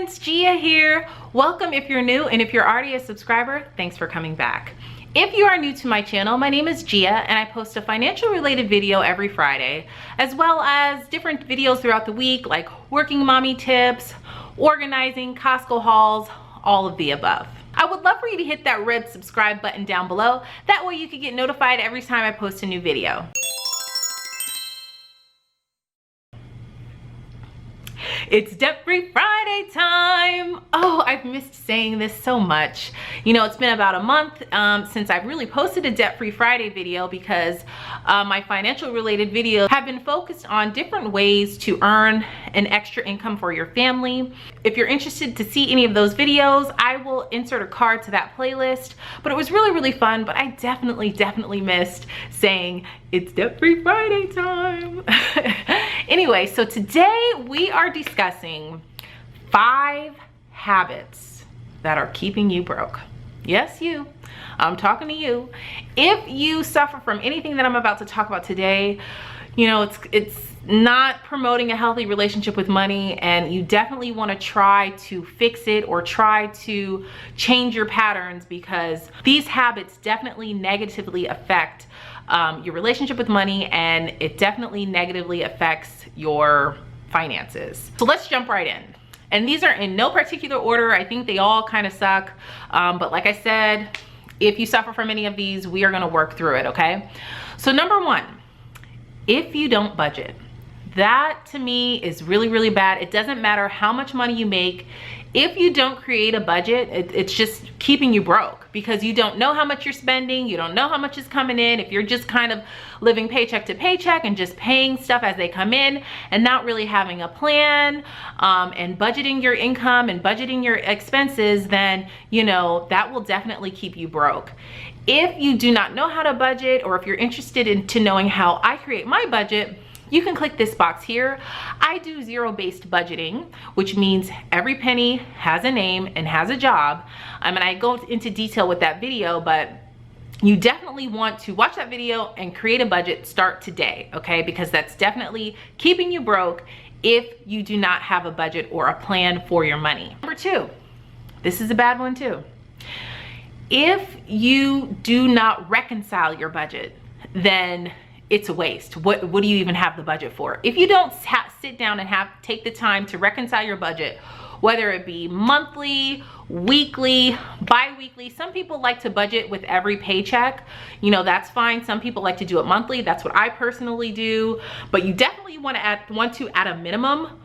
friends, Gia here. Welcome if you're new, and if you're already a subscriber, thanks for coming back. If you are new to my channel, my name is Gia and I post a financial related video every Friday, as well as different videos throughout the week like working mommy tips, organizing, Costco hauls, all of the above. I would love for you to hit that red subscribe button down below. That way you can get notified every time I post a new video. It's debt-free Friday time. Oh, I've missed saying this so much. You know, it's been about a month since I've really posted a debt-free Friday video because my financial related videos have been focused on different ways to earn an extra income for your family. If you're interested to see any of those videos, I will insert a card to that playlist. But it was really fun, but I definitely missed saying it's debt-free Friday time. Anyway, so today we are discussing 5 habits that are keeping you broke. Yes, you. I'm talking to you. If you suffer from anything that I'm about to talk about today, you know, it's not promoting a healthy relationship with money, and you definitely want to try to fix it or try to change your patterns, because these habits definitely negatively affect your relationship with money, and it definitely negatively affects your finances. So let's jump right in. And these are in no particular order. I think they all kind of suck. But like I said, if you suffer from any of these, we are going to work through it, okay? So number 1, if you don't budget, that to me is really bad. It doesn't matter how much money you make. If you don't create a budget, it's just keeping you broke, because you don't know how much you're spending. You don't know how much is coming in. If you're just kind of living paycheck to paycheck and just paying stuff as they come in and not really having a plan and budgeting your income and budgeting your expenses, then, you know, that will definitely keep you broke. If you do not know how to budget, or if you're interested in knowing how I create my budget, you can click this box here. I do zero-based budgeting, which means every penny has a name and has a job. And I go into detail with that video, but you definitely want to watch that video and create a budget. Start today, okay? Because that's definitely keeping you broke if you do not have a budget or a plan for your money. Number 2, this is a bad one too. If you do not reconcile your budget, then it's a waste. What do you even have the budget for? If you don't sit down and take the time to reconcile your budget, whether it be monthly, weekly, bi-weekly. Some people like to budget with every paycheck. You know, that's fine. Some people like to do it monthly. That's what I personally do. But you definitely want to, at a minimum,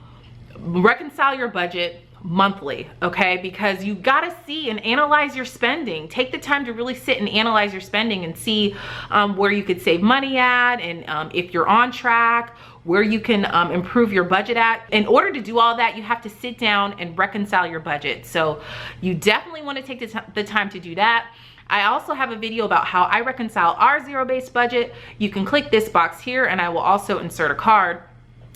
reconcile your budget monthly, okay? Because you gotta see and analyze your spending. Take the time to really sit and analyze your spending and see where you could save money at, and if you're on track, where you can improve your budget at. In order to do all that, you have to sit down and reconcile your budget. So you definitely want to take the time to do that. I also have a video about how I reconcile our zero-based budget. You can click this box here and I will also insert a card.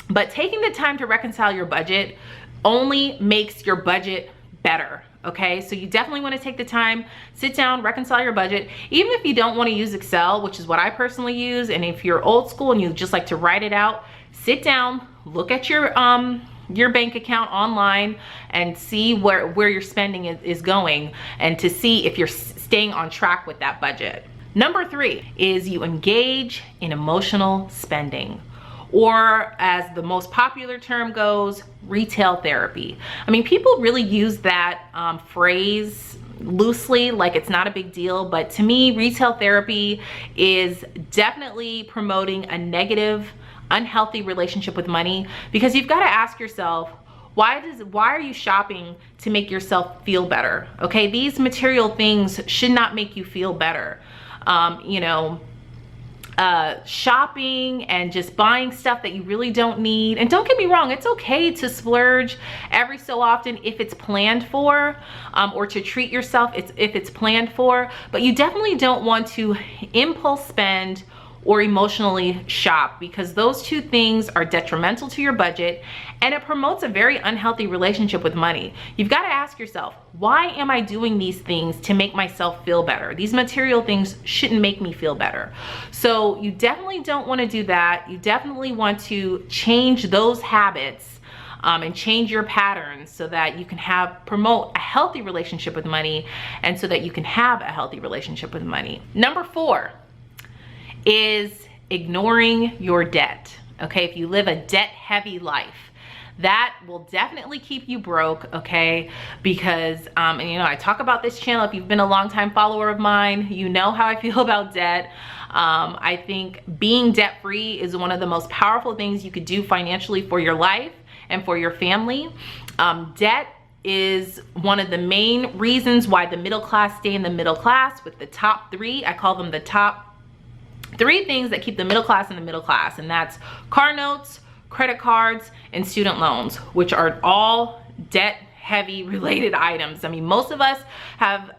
But taking the time to reconcile your budget only makes your budget better, okay? So you definitely want to take the time, sit down, reconcile your budget. Even if you don't want to use Excel, which is what I personally use, and if you're old school and you just like to write it out, sit down, look at your bank account online and see where your spending is going, and to see if you're staying on track with that budget. Number 3 is you engage in emotional spending, or as the most popular term goes, retail therapy. I mean, people really use that phrase loosely, like it's not a big deal, but to me, retail therapy is definitely promoting a negative, unhealthy relationship with money, because you've got to ask yourself, why are you shopping to make yourself feel better? Okay, these material things should not make you feel better. You know, shopping and just buying stuff that you really don't need. And don't get me wrong, it's okay to splurge every so often if it's planned for, or to treat yourself if it's planned for, but you definitely don't want to impulse spend or emotionally shop, because those two things are detrimental to your budget and it promotes a very unhealthy relationship with money. You've got to ask yourself, why am I doing these things to make myself feel better? These material things shouldn't make me feel better. So you definitely don't want to do that. You definitely want to change those habits and change your patterns so that you can promote a healthy relationship with money, and so that you can have a healthy relationship with money. Number 4 is ignoring your debt. Okay, if you live a debt-heavy life, that will definitely keep you broke, okay? Because, and you know, I talk about this channel. If you've been a longtime follower of mine, you know how I feel about debt. I think being debt-free is one of the most powerful things you could do financially for your life and for your family. Debt is one of the main reasons why the middle class stay in the middle class, with the top 3. I call them the top 3 things that keep the middle class in the middle class, and that's car notes, credit cards, and student loans, which are all debt heavy related items. I mean, most of us have,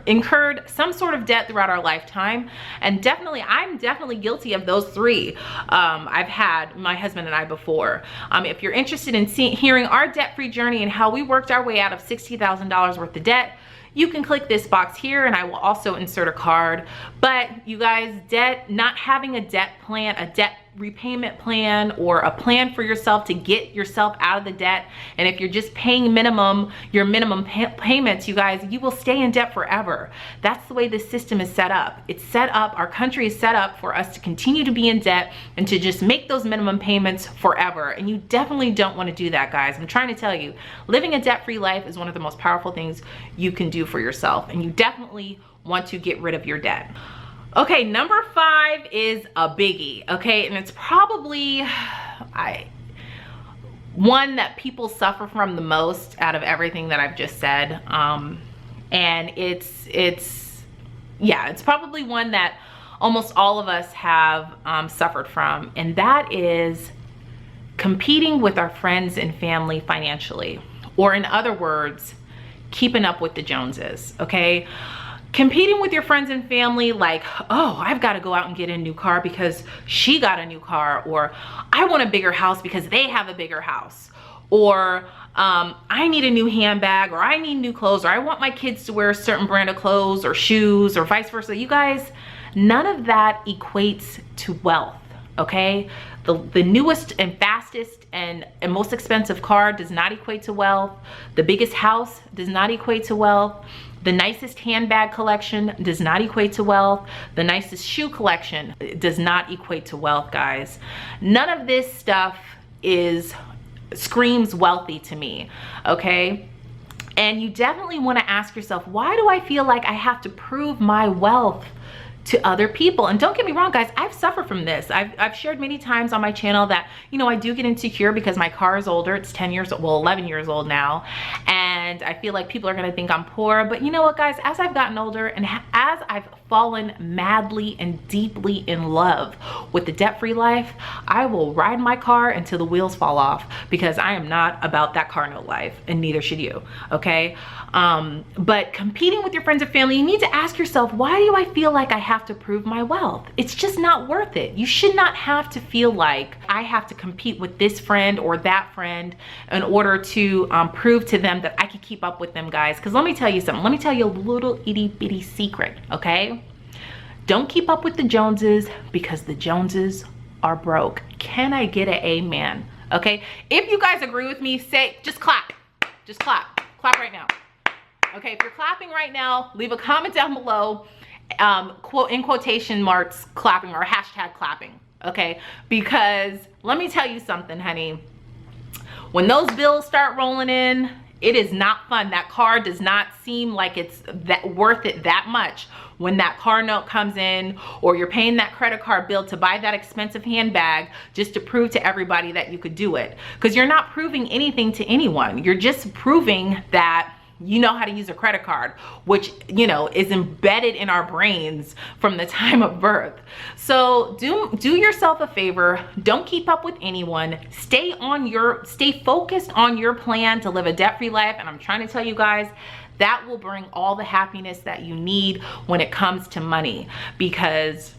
incurred some sort of debt throughout our lifetime. And definitely, I'm definitely guilty of those 3. I've had my husband and I before. If you're interested in hearing our debt-free journey and how we worked our way out of $60,000 worth of debt, you can click this box here and I will also insert a card. But you guys, not having a debt plan, a debt repayment plan, or a plan for yourself to get yourself out of the debt, and if you're just paying your minimum payments, you guys, you will stay in debt forever. That's the way this system is set up. It's set up, our country is set up for us to continue to be in debt and to just make those minimum payments forever. And you definitely don't want to do that, guys. I'm trying to tell you, living a debt-free life is one of the most powerful things you can do for yourself, and you definitely want to get rid of your debt. Okay, number 5 is a biggie, okay? And it's probably one that people suffer from the most out of everything that I've just said. And it's probably one that almost all of us have suffered from, and that is competing with our friends and family financially, or in other words, keeping up with the Joneses, okay? Competing with your friends and family, like, oh, I've got to go out and get a new car because she got a new car, or I want a bigger house because they have a bigger house, or I need a new handbag, or I need new clothes, or I want my kids to wear a certain brand of clothes or shoes, or vice versa. You guys, none of that equates to wealth, okay? The newest and fastest and most expensive car does not equate to wealth. The biggest house does not equate to wealth. The nicest handbag collection does not equate to wealth. The nicest shoe collection does not equate to wealth, guys. None of this stuff screams wealthy to me, okay? And you definitely want to ask yourself, why do I feel like I have to prove my wealth to other people? And don't get me wrong, guys, I've suffered from this. I've shared many times on my channel that, you know, I do get insecure because my car is older. It's 11 years old now. And I feel like people are gonna think I'm poor. But you know what, guys, as I've gotten older and as I've fallen madly and deeply in love with the debt-free life, I will ride my car until the wheels fall off, because I am not about that car note life, and neither should you, okay? But competing with your friends or family, you need to ask yourself, why do I feel like I have to prove my wealth? It's just not worth it. You should not have to feel like I have to compete with this friend or that friend in order to prove to them that I can keep up with them, guys. Because let me tell you something. Let me tell you a little itty bitty secret, okay? Don't keep up with the Joneses, because the Joneses are broke. Can I get an amen? Okay? If you guys agree with me, just clap. Just clap. Clap right now. Okay, if you're clapping right now, leave a comment down below, in quotation marks, clapping, or hashtag clapping, okay? Because let me tell you something, honey. When those bills start rolling in, it is not fun. That car does not seem like it's worth it that much when that car note comes in, or you're paying that credit card bill to buy that expensive handbag just to prove to everybody that you could do it. Because you're not proving anything to anyone. You're just proving that you know how to use a credit card, which, you know, is embedded in our brains from the time of birth. So do yourself a favor. Don't keep up with anyone. Stay focused on your plan to live a debt-free life. And I'm trying to tell you guys, that will bring all the happiness that you need when it comes to money, because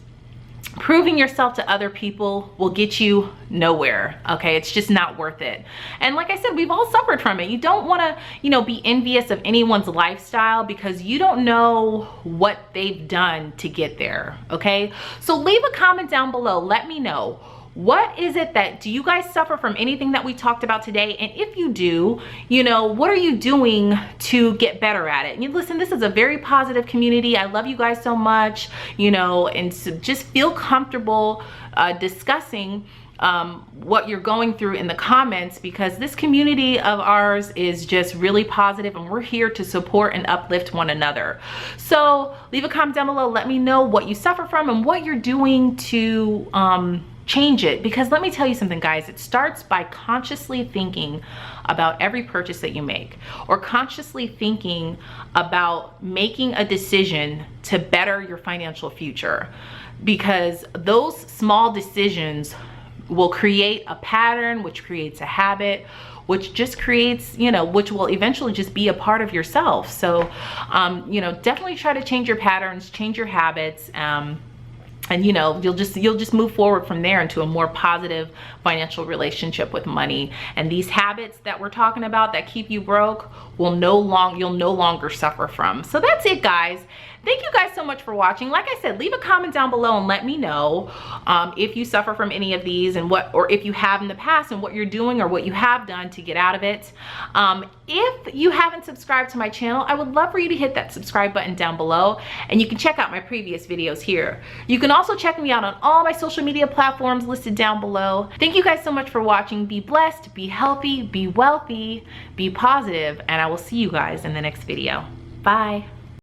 proving yourself to other people will get you nowhere, okay? It's just not worth it. And like I said, we've all suffered from it. You don't want to, you know, be envious of anyone's lifestyle, because you don't know what they've done to get there, okay? So leave a comment down below. Let me know, What is it that, do you guys suffer from anything that we talked about today? And if you do, you know, what are you doing to get better at it? And you listen, this is a very positive community. I love you guys so much, you know, and so just feel comfortable discussing what you're going through in the comments, because this community of ours is just really positive and we're here to support and uplift one another. So leave a comment down below. Let me know what you suffer from and what you're doing to change it, because let me tell you something, guys. It starts by consciously thinking about every purchase that you make, or consciously thinking about making a decision to better your financial future, because those small decisions will create a pattern, which creates a habit, which just creates, you know, which will eventually just be a part of yourself. So you know, definitely try to change your patterns, change your habits, and you know, you'll just move forward from there into a more positive financial relationship with money. And these habits that we're talking about that keep you broke will you'll no longer suffer from. So that's it, guys. Thank you guys so much for watching. Like I said, leave a comment down below and let me know if you suffer from any of these, and or if you have in the past, and what you're doing or what you have done to get out of it. If you haven't subscribed to my channel, I would love for you to hit that subscribe button down below, and you can check out my previous videos here. You can also check me out on all my social media platforms listed down below. Thank you guys so much for watching. Be blessed, be healthy, be wealthy, be positive, and I will see you guys in the next video. Bye.